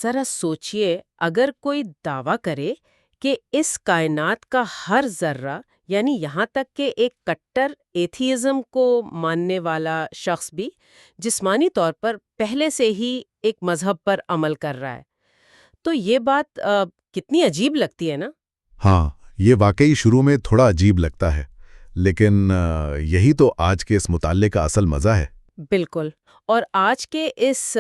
ذرا سوچئے، اگر کوئی دعویٰ کرے کہ اس کائنات کا ہر ذرہ، یعنی یہاں تک کہ ایک کٹر ایتھیزم کو ماننے والا شخص بھی جسمانی طور پر پہلے سے ہی ایک مذہب پر عمل کر رہا ہے، تو یہ بات کتنی عجیب لگتی ہے نا؟ ہاں، یہ واقعی شروع میں تھوڑا عجیب لگتا ہے، لیکن یہی تو آج کے اس مطالعے کا اصل مزہ ہے۔ بالکل۔ اور آج کے اس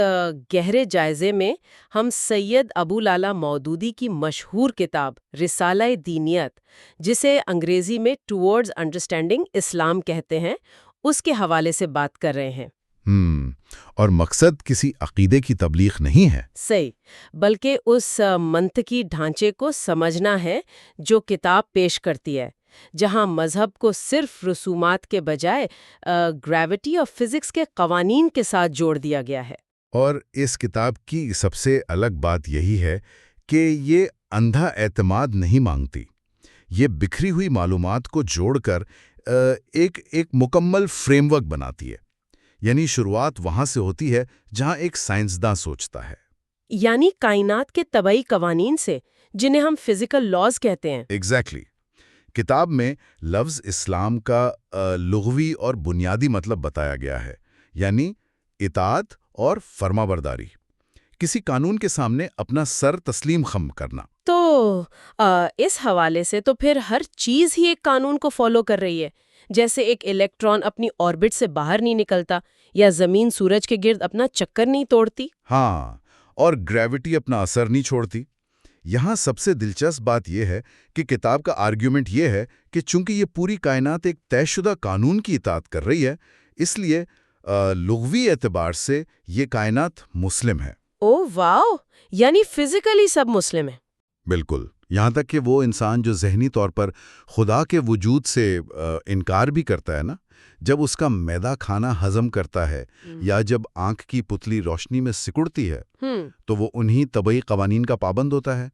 گہرے جائزے میں ہم سید ابو لالا مودودی کی مشہور کتاب رسالہ دینیت، جسے انگریزی میں ٹوورڈز انڈرسٹینڈنگ اسلام کہتے ہیں، اس کے حوالے سے بات کر رہے ہیں۔ اور مقصد کسی عقیدے کی تبلیغ نہیں ہے۔ صحیح، بلکہ اس منطقی ڈھانچے کو سمجھنا ہے جو کتاب پیش کرتی ہے، جہاں مذہب کو صرف رسومات کے بجائے گریوٹی اور فزکس کے قوانین کے ساتھ جوڑ دیا گیا ہے۔ اور اس کتاب کی سب سے الگ بات یہی ہے کہ یہ اندھا اعتماد نہیں مانگتی، یہ بکھری ہوئی معلومات کو جوڑ کر ایک مکمل فریم ورک بناتی ہے۔ یعنی شروعات وہاں سے ہوتی ہے جہاں ایک سائنسداں سوچتا ہے، یعنی کائنات کے طبعی قوانین سے، جنہیں ہم فزیکل لاز کہتے ہیں۔ ایگزیکٹلی۔ کتاب میں لفظ اسلام کا لغوی اور بنیادی مطلب بتایا گیا ہے، یعنی اطاعت اور فرمانبرداری، کسی قانون کے سامنے اپنا سر تسلیم خم کرنا۔ تو اس حوالے سے تو پھر ہر چیز ہی ایک قانون کو فالو کر رہی ہے، جیسے ایک الیکٹران اپنی آربٹ سے باہر نہیں نکلتا، یا زمین سورج کے گرد اپنا چکر نہیں توڑتی۔ ہاں، اور گریوٹی اپنا اثر نہیں چھوڑتی۔ یہاں سب سے دلچسپ بات یہ ہے کہ کتاب کا آرگیومنٹ یہ ہے کہ چونکہ یہ پوری کائنات ایک طے شدہ قانون کی اطاعت کر رہی ہے، اس لیے لغوی اعتبار سے یہ کائنات مسلم ہے۔ او واو، یعنی فزیکلی سب مسلم ہیں۔ بالکل، یہاں تک کہ وہ انسان جو ذہنی طور پر خدا کے وجود سے انکار بھی کرتا ہے نا، جب اس کا میدا کھانا ہضم کرتا ہے یا جب آنکھ کی پتلی روشنی میں سکڑتی ہے تو وہ انہی طبعی قوانین کا پابند ہوتا ہے۔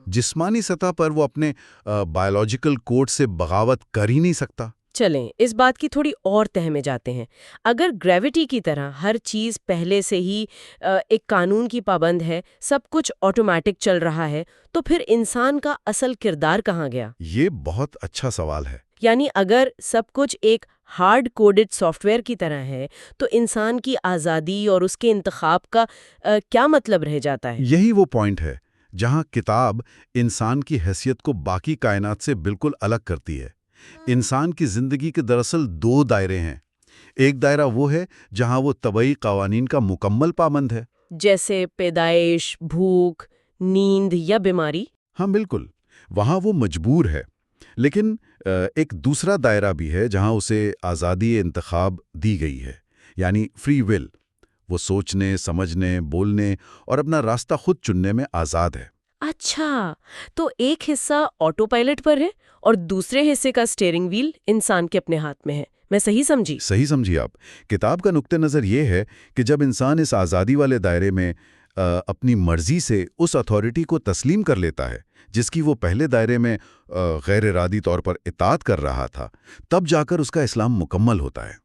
جسمانی سطح پر وہ اپنے بائیولوجیکل کوڈ سے بغاوت کر ہی نہیں سکتا۔ چلیں اس بات کی تھوڑی اور تہ میں جاتے ہیں۔ اگر گریوٹی کی طرح ہر چیز پہلے سے ہی ایک قانون کی پابند ہے، سب کچھ آٹومیٹک چل رہا ہے، تو پھر انسان کا اصل کردار کہاں گیا؟ یہ بہت اچھا سوال ہے۔ یعنی اگر سب کچھ ایک ہارڈ کوڈڈ سافٹ ویئر کی طرح ہے، تو انسان کی آزادی اور اس کے انتخاب کا کیا مطلب رہ جاتا ہے؟ یہی وہ پوائنٹ ہے جہاں کتاب انسان کی حیثیت کو باقی کائنات سے بالکل الگ کرتی ہے۔ انسان کی زندگی کے دراصل دو دائرے ہیں۔ ایک دائرہ وہ ہے جہاں وہ طبعی قوانین کا مکمل پابند ہے، جیسے پیدائش، بھوک، نیند یا بیماری۔ ہاں بالکل، وہاں وہ مجبور ہے۔ لیکن ایک دوسرا دائرہ بھی ہے جہاں اسے آزادی انتخاب دی گئی ہے، یعنی فری ول۔ وہ سوچنے، سمجھنے، بولنے اور اپنا راستہ خود چننے میں آزاد ہے۔ اچھا، تو ایک حصہ آٹو پائلٹ پر ہے اور دوسرے حصے کا سٹیئرنگ ویل انسان کے اپنے ہاتھ میں ہے۔ میں صحیح سمجھی؟ صحیح سمجھی آپ۔ کتاب کا نقطہ نظر یہ ہے کہ جب انسان اس آزادی والے دائرے میں اپنی مرضی سے اس اتھارٹی کو تسلیم کر لیتا ہے جس کی وہ پہلے دائرے میں غیر ارادی طور پر اطاعت کر رہا تھا، تب جا کر اس کا اسلام مکمل ہوتا ہے۔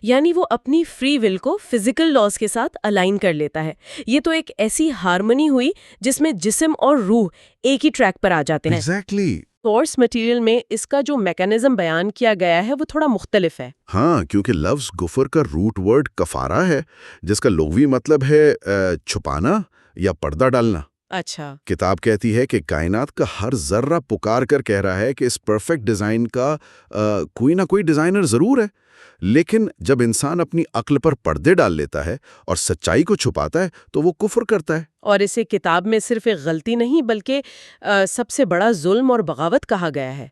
یعنی وہ اپنی فری ول کو فزیکل لاز کے ساتھ الائن کر لیتا ہے۔ یہ تو ایک ایسی ہارمنی ہوئی جس میں جسم اور روح ایک ہی ٹریک پر آ جاتے ہیں۔ ایگزیکٹلی۔ سورس مٹیریل میں اس کا جو میکانزم بیان کیا گیا ہے وہ تھوڑا مختلف ہے۔ ہاں، کیونکہ لفظ گفر کا روٹ ورڈ کفارہ ہے، جس کا لغوی مطلب ہے چھپانا یا پردہ ڈالنا۔ اچھا۔ کتاب کہتی ہے کہ کائنات کا ہر ذرہ پکار کر کہہ رہا ہے کہ اس پرفیکٹ ڈیزائن کا کوئی نہ کوئی ڈیزائنر ضرور ہے، لیکن جب انسان اپنی عقل پر پردے ڈال لیتا ہے اور سچائی کو چھپاتا ہے تو وہ کفر کرتا ہے۔ اور اسے کتاب میں صرف ایک غلطی نہیں بلکہ سب سے بڑا ظلم اور بغاوت کہا گیا ہے۔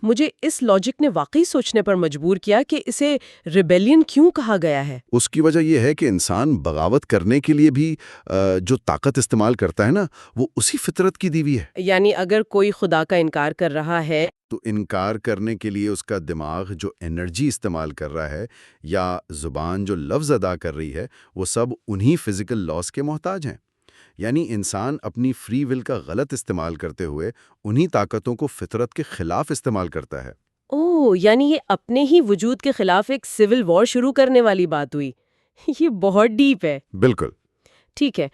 مجھے اس لاجک نے واقعی سوچنے پر مجبور کیا کہ اسے ریبیلین کیوں کہا گیا ہے۔ اس کی وجہ یہ ہے کہ انسان بغاوت کرنے کے لیے بھی جو طاقت استعمال کرتا ہے نا، وہ اسی فطرت کی دی ہوئی ہے۔ یعنی اگر کوئی خدا کا انکار کر رہا ہے تو انکار کرنے کے لیے اس کا دماغ جو انرجی استعمال کر رہا ہے یا زبان جو لفظ ادا کر رہی ہے، وہ سب انہی فزیکل لاز کے محتاج ہیں۔ یعنی انسان اپنی فری ول کا غلط استعمال کرتے ہوئے انہی طاقتوں کو فطرت کے خلاف استعمال کرتا ہے۔ یعنی یہ اپنے ہی وجود کے خلاف ایک سول وار شروع کرنے والی بات ہوئی۔ یہ بہت ڈیپ ہے۔ بالکل۔ ٹھیک ہے،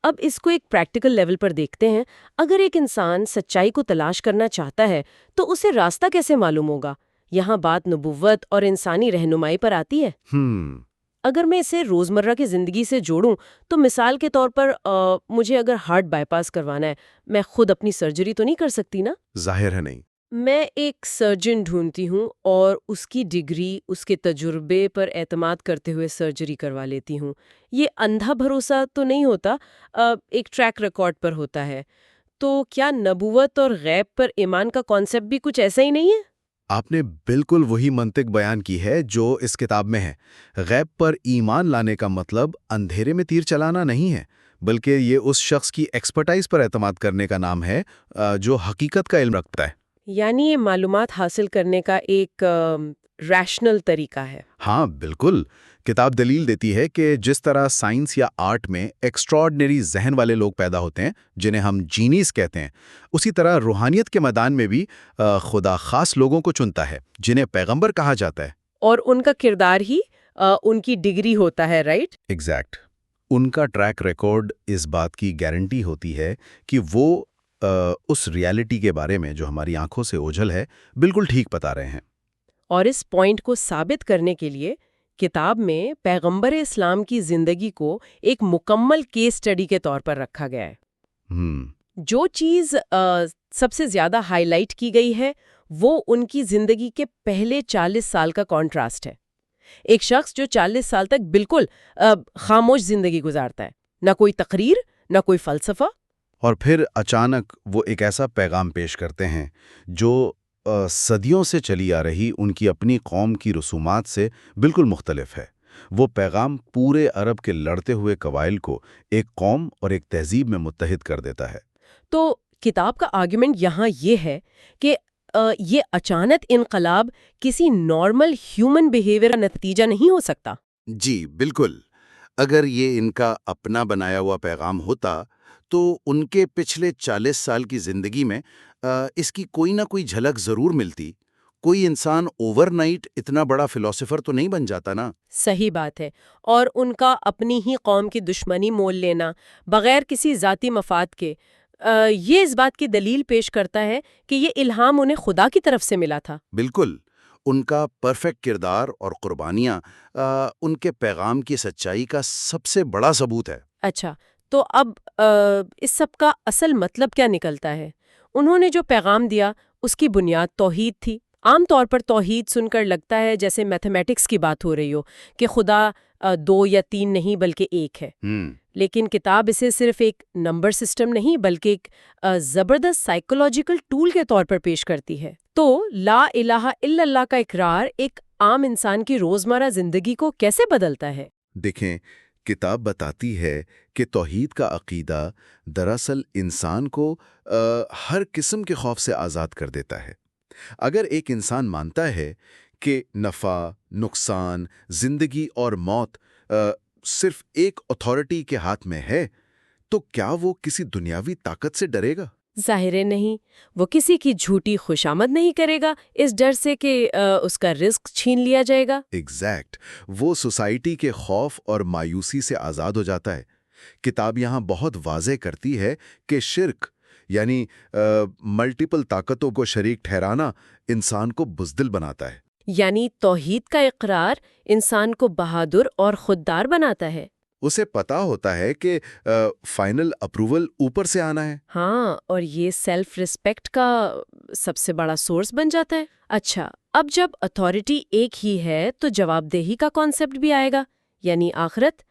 اب اس کو ایک پریکٹیکل لیول پر دیکھتے ہیں۔ اگر ایک انسان سچائی کو تلاش کرنا چاہتا ہے تو اسے راستہ کیسے معلوم ہوگا؟ یہاں بات نبوت اور انسانی رہنمائی پر آتی ہے۔ اگر میں اسے روزمرہ کی زندگی سے جوڑوں تو مثال کے طور پر مجھے اگر ہارٹ بائی پاس کروانا ہے، میں خود اپنی سرجری تو نہیں کر سکتی نا؟ ظاہر ہے نہیں۔ میں ایک سرجن ڈھونڈتی ہوں اور اس کی ڈگری، اس کے تجربے پر اعتماد کرتے ہوئے سرجری کروا لیتی ہوں۔ یہ اندھا بھروسہ تو نہیں ہوتا، ایک ٹریک ریکارڈ پر ہوتا ہے۔ تو کیا نبوت اور غیب پر ایمان کا کانسیپٹ بھی کچھ ایسا ہی نہیں ہے؟ آپ نے بالکل وہی منطق بیان کی ہے جو اس کتاب میں ہے۔ غیب پر ایمان لانے کا مطلب اندھیرے میں تیر چلانا نہیں ہے، بلکہ یہ اس شخص کی ایکسپرٹائز پر اعتماد کرنے کا نام ہے جو حقیقت کا علم رکھتا ہے۔ یعنی یہ معلومات حاصل کرنے کا ایک ریشنل طریقہ ہے۔ ہاں بالکل، کتاب دلیل دیتی ہے کہ جس طرح سائنس یا آرٹ میں ایکسٹراڈنری ذہن والے لوگ پیدا ہوتے ہیں جنہیں ہم جینیز کہتے ہیں، اسی طرح روحانیت کے میدان میں بھی خدا خاص لوگوں کو چنتا ہے جنہیں پیغمبر کہا جاتا ہے۔ اور ان کا کردار ہی ان کی ڈگری ہوتا ہے، رائٹ؟ ایگزیکٹ۔ ان کا ٹریک ریکارڈ اس بات کی گارنٹی ہوتی ہے کہ وہ اس ریالٹی کے بارے میں جو ہماری آنکھوں سے اوجھل ہے بالکل ٹھیک بتا رہے ہیں۔ اور اس پوائنٹ کو ثابت کرنے کے لیے کتاب میں پیغمبر اسلام کی زندگی کو ایک مکمل کیس سٹڈی کے طور پر رکھا گیا ہے۔ جو چیز سب سے زیادہ ہائی لائٹ کی گئی ہے وہ ان کی زندگی کے پہلے 40 سال کا کانٹراسٹ ہے۔ ایک شخص جو 40 سال تک بالکل خاموش زندگی گزارتا ہے، نہ کوئی تقریر، نہ کوئی فلسفہ، اور پھر اچانک وہ ایک ایسا پیغام پیش کرتے ہیں جو صدیوں سے چلی آ رہی ان کی اپنی قوم کی رسومات سے بالکل مختلف ہے۔ وہ پیغام پورے عرب کے لڑتے ہوئے قبائل کو ایک قوم اور ایک تہذیب میں متحد کر دیتا ہے۔ تو کتاب کا آرگومنٹ یہاں یہ ہے کہ یہ اچانک انقلاب کسی نارمل ہیومن بیہیویئر کا نتیجہ نہیں ہو سکتا۔ جی بالکل، اگر یہ ان کا اپنا بنایا ہوا پیغام ہوتا تو ان کے پچھلے 40 سال کی زندگی میں اس کی کوئی نہ کوئی جھلک ضرور ملتی۔ کوئی انسان اوور نائٹ اتنا بڑا فلسفر تو نہیں بن جاتا نا۔ صحیح بات ہے، اور ان کا اپنی ہی قوم کی دشمنی مول لینا بغیر کسی ذاتی مفاد کے، یہ اس بات کی دلیل پیش کرتا ہے کہ یہ الہام انہیں خدا کی طرف سے ملا تھا۔ بالکل، ان کا پرفیکٹ کردار اور قربانیاں ان کے پیغام کی سچائی کا سب سے بڑا ثبوت ہے۔ اچھا، تو اب اس سب کا اصل مطلب کیا نکلتا ہے؟ انہوں نے جو پیغام دیا اس کی بنیاد توحید تھی۔ عام طور پر توحید سن کر لگتا ہے جیسے میتھمیٹکس کی بات ہو رہی ہو کہ خدا 2 یا 3 نہیں بلکہ ایک ہے۔ لیکن کتاب اسے صرف ایک نمبر سسٹم نہیں بلکہ ایک زبردست سائیکولوجیکل ٹول کے طور پر پیش کرتی ہے۔ تو لا الہ الا اللہ کا اقرار ایک عام انسان کی روزمرہ زندگی کو کیسے بدلتا ہے؟ دیکھیں، کتاب بتاتی ہے کہ توحید کا عقیدہ دراصل انسان کو ہر قسم کے خوف سے آزاد کر دیتا ہے۔ اگر ایک انسان مانتا ہے کہ نفع، نقصان، زندگی اور موت صرف ایک اتھارٹی کے ہاتھ میں ہے، تو کیا وہ کسی دنیاوی طاقت سے ڈرے گا؟ ظاہر نہیں، وہ کسی کی جھوٹی خوشامد نہیں کرے گا اس ڈر سے کہ اس کا رزق چھین لیا جائے گا۔ ایگزیکٹ، وہ سوسائٹی کے خوف اور مایوسی سے آزاد ہو جاتا ہے۔ کتاب یہاں بہت واضح کرتی ہے کہ شرک یعنی ملٹیپل طاقتوں کو شریک ٹھہرانا انسان کو بزدل بناتا ہے۔ یعنی توحید کا اقرار انسان کو بہادر اور خوددار بناتا ہے۔ اسے پتا ہوتا ہے کہ فائنل اپروول اوپر سے آنا ہے۔ ہاں، اور یہ سیلف ریسپیکٹ کا سب سے بڑا سورس بن جاتا ہے۔ اچھا، اب جب اتھارٹی ایک ہی ہے تو جواب دہی کا کانسیپٹ بھی آئے گا، یعنی آخرت۔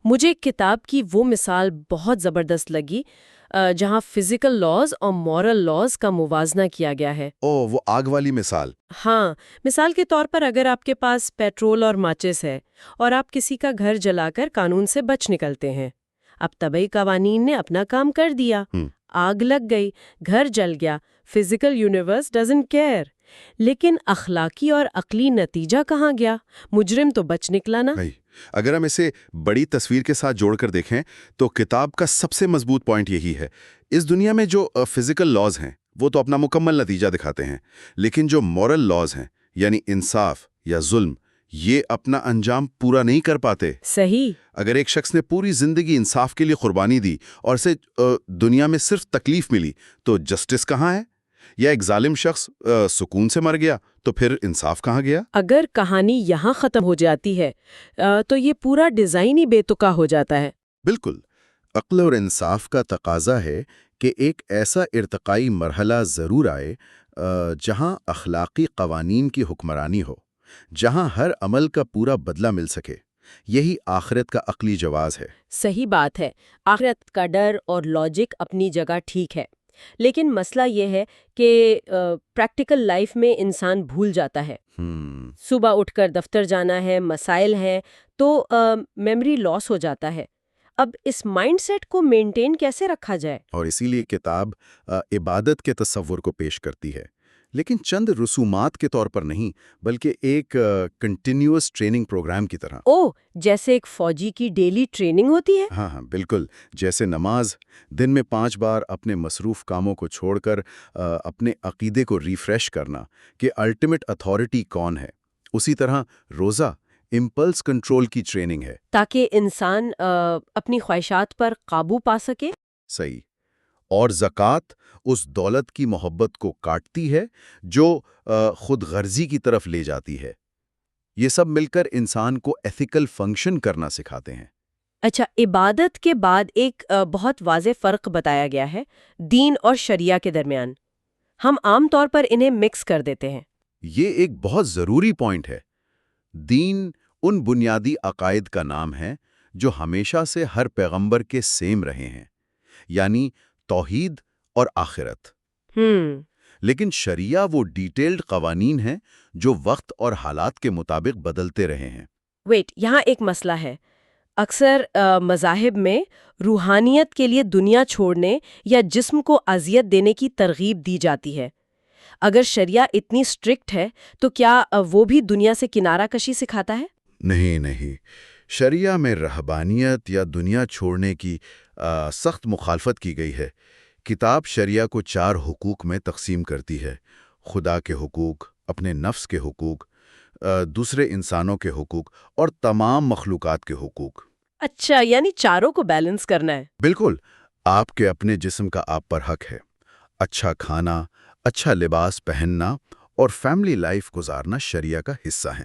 مجھے کتاب کی وہ مثال بہت زبردست لگی جہاں فزیکل لاز اور مورل لاز کا موازنہ کیا گیا ہے۔ وہ آگ والی مثال۔ ہاں، مثال کے طور پر اگر آپ کے پاس پیٹرول اور ماچس ہے اور آپ کسی کا گھر جلا کر قانون سے بچ نکلتے ہیں، اب طبعی قوانین نے اپنا کام کر دیا، آگ لگ گئی، گھر جل گیا، فزیکل یونیورس ڈزنٹ کیئر، لیکن اخلاقی اور عقلی نتیجہ کہاں گیا؟ مجرم تو بچ نکلا نا۔ اگر ہم اسے بڑی تصویر کے ساتھ جوڑ کر دیکھیں تو کتاب کا سب سے مضبوط پوائنٹ یہی ہے، اس دنیا میں جو فزیکل لاز ہیں وہ تو اپنا مکمل نتیجہ دکھاتے ہیں، لیکن جو مورل لاز ہیں یعنی انصاف یا ظلم یہ اپنا انجام پورا نہیں کر پاتے۔ صحیح۔ اگر ایک شخص نے پوری زندگی انصاف کے لیے قربانی دی اور اسے دنیا میں صرف تکلیف ملی تو جسٹس کہاں ہے؟ یا ایک ظالم شخص سکون سے مر گیا تو پھر انصاف کہاں گیا؟ اگر کہانی یہاں ختم ہو جاتی ہے تو یہ پورا ڈیزائن ہی بے تکا ہو جاتا ہے۔ بالکل۔ عقل اور انصاف کا تقاضا ہے کہ ایک ایسا ارتقائی مرحلہ ضرور آئے جہاں اخلاقی قوانین کی حکمرانی ہو، جہاں ہر عمل کا پورا بدلہ مل سکے۔ یہی آخرت کا عقلی جواز ہے۔ صحیح بات ہے، آخرت کا ڈر اور لاجک اپنی جگہ ٹھیک ہے، لیکن مسئلہ یہ ہے کہ پریکٹیکل لائف میں انسان بھول جاتا ہے۔ صبح اٹھ کر دفتر جانا ہے، مسائل ہیں، تو میموری لاس ہو جاتا ہے۔ اب اس مائنڈ سیٹ کو مینٹین کیسے رکھا جائے؟ اور اسی لیے کتاب عبادت کے تصور کو پیش کرتی ہے، لیکن چند رسومات کے طور پر نہیں، بلکہ ایک کنٹینیوس ٹریننگ پروگرام کی طرح۔ جیسے ایک فوجی کی ڈیلی ٹریننگ ہوتی ہے؟ ہاں بالکل، جیسے نماز، دن میں 5 بار اپنے مصروف کاموں کو چھوڑ کر اپنے عقیدے کو ریفریش کرنا کہ الٹیمیٹ اتھارٹی کون ہے، اسی طرح روزہ امپلس کنٹرول کی ٹریننگ ہے، تاکہ انسان اپنی خواہشات پر قابو پا سکے۔ صحیح۔ اور زکوٰۃ اس دولت کی محبت کو کاٹتی ہے جو خود غرضی کی طرف لے جاتی ہے۔ یہ سب مل کر انسان کو ایتھیکل فنکشن کرنا سکھاتے ہیں۔ اچھا، عبادت کے بعد ایک بہت واضح فرق بتایا گیا ہے دین اور شریعہ کے درمیان۔ ہم عام طور پر انہیں مکس کر دیتے ہیں۔ یہ ایک بہت ضروری پوائنٹ ہے۔ دین ان بنیادی عقائد کا نام ہے جو ہمیشہ سے ہر پیغمبر کے سیم رہے ہیں، یعنی توحید اور آخرت۔ لیکن شریعہ وہ ڈیٹیلڈ قوانین ہیں جو وقت اور حالات کے مطابق بدلتے رہے ہیں۔ یہاں ایک مسئلہ ہے۔ اکثر مذاہب میں روحانیت کے لیے دنیا چھوڑنے یا جسم کو اذیت دینے کی ترغیب دی جاتی ہے۔ اگر شریعہ اتنی اسٹرکٹ ہے تو کیا وہ بھی دنیا سے کنارہ کشی سکھاتا ہے؟ نہیں، شریعہ میں رہبانیت یا دنیا چھوڑنے کی سخت مخالفت کی گئی ہے۔ کتاب شریعہ کو 4 حقوق میں تقسیم کرتی ہے: خدا کے حقوق، اپنے نفس کے حقوق، دوسرے انسانوں کے حقوق اور تمام مخلوقات کے حقوق۔ اچھا، یعنی چاروں کو بیلنس کرنا ہے۔ بالکل۔ آپ کے اپنے جسم کا آپ پر حق ہے، اچھا کھانا، اچھا لباس پہننا اور فیملی لائف گزارنا شریعہ کا حصہ ہے۔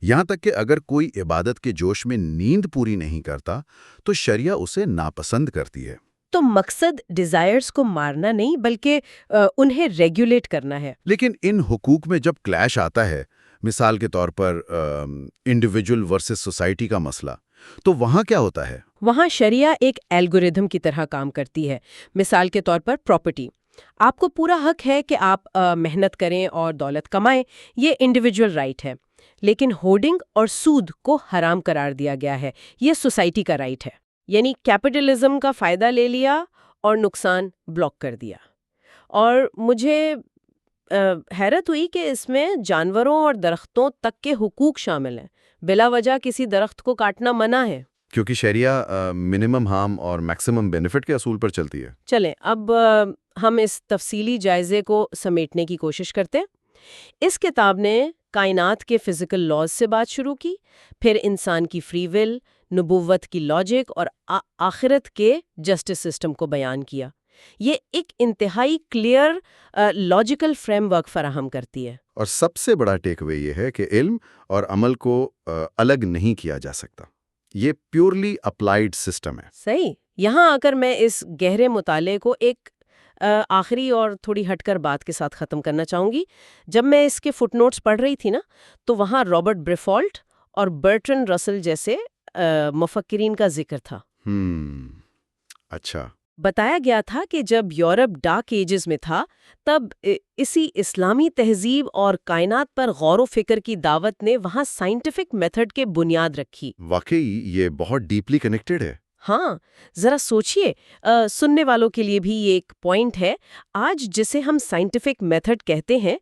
یہاں تک کہ اگر کوئی عبادت کے جوش میں نیند پوری نہیں کرتا تو شریعہ اسے ناپسند کرتی ہے۔ تو مقصد ڈیزائرز کو مارنا نہیں بلکہ انہیں ریگولیٹ کرنا ہے۔ لیکن ان حقوق میں جب کلیش آتا ہے، مثال کے طور پر انڈیویجول ورسز سوسائٹی کا مسئلہ، تو وہاں کیا ہوتا ہے؟ وہاں شریعہ ایک الگوریدم کی طرح کام کرتی ہے۔ مثال کے طور پر پراپرٹی، آپ کو پورا حق ہے کہ آپ محنت کریں اور دولت کمائیں، یہ انڈیویجول رائٹ ہے۔ لیکن ہوڈنگ اور سود کو حرام قرار دیا گیا ہے، یہ سوسائٹی کا رائٹ ہے۔ یعنی کیپٹلزم کا فائدہ لے لیا اور نقصان بلاک کر دیا۔ اور مجھے حیرت ہوئی کہ اس میں جانوروں اور درختوں تک کے حقوق شامل ہیں۔ بلا وجہ کسی درخت کو کاٹنا منع ہے، کیونکہ شریعہ منیمم ہارم اور میکسیمم بینیفٹ کے اصول پر چلتی ہے۔ چلیں اب ہم اس تفصیلی جائزے کو سمیٹنے کی کوشش کرتے ہیں۔ اس کتاب نے کائنات کے فزیکل لاز سے بات شروع کی، پھر انسان کی فری ول، نبوت کی لاجک اور آخرت کے جسٹس سسٹم کو بیان کیا۔ یہ ایک انتہائی کلیئر لاجیکل فریم ورک فراہم کرتی ہے۔ اور سب سے بڑا ٹیک اوے یہ ہے کہ علم اور عمل کو الگ نہیں کیا جا سکتا، یہ پیورلی اپلائیڈ سسٹم ہے۔ صحیح۔ یہاں آ کر میں اس گہرے مطالعے کو ایک آخری اور تھوڑی ہٹ کر بات کے ساتھ ختم کرنا چاہوں گی۔ جب میں اس کے فٹ نوٹس پڑھ رہی تھی نا، تو وہاں رابرٹ بریفالٹ اور برٹرن رسل جیسے مفکرین کا ذکر تھا۔ اچھا۔ بتایا گیا تھا کہ جب یورپ ڈارک ایجز میں تھا، تب اسی اسلامی تہذیب اور کائنات پر غور و فکر کی دعوت نے وہاں سائنٹیفک میتھڈ کے بنیاد رکھی۔ واقعی یہ بہت ڈیپلی کنیکٹڈ ہے۔ ہاں، ذرا سوچئے، سننے والوں کے لیے بھی یہ ایک پوائنٹ ہے۔ آج جسے ہم سائنٹیفک میتھڈ کہتے ہیں،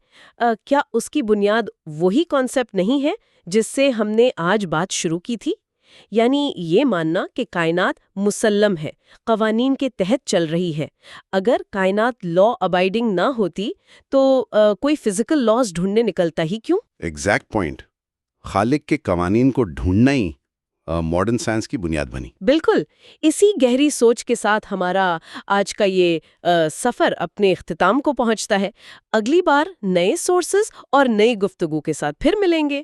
کیا اس کی بنیاد وہی کانسیپٹ نہیں ہے جس سے ہم نے آج بات شروع کی تھی؟ یعنی یہ ماننا کہ کائنات مسلم ہے، قوانین کے تحت چل رہی ہے۔ اگر کائنات لا ابائیڈنگ نہ ہوتی تو کوئی فزیکل لاز ڈھونڈنے نکلتا ہی کیوں؟ Exact point. خالق کے قوانین کو ڈھونڈنا ہی ماڈرن سائنس کی بنیاد بنی۔ بالکل، اسی گہری سوچ کے ساتھ ہمارا آج کا یہ سفر اپنے اختتام کو پہنچتا ہے۔ اگلی بار نئے سورسز اور نئی گفتگو کے ساتھ پھر ملیں گے۔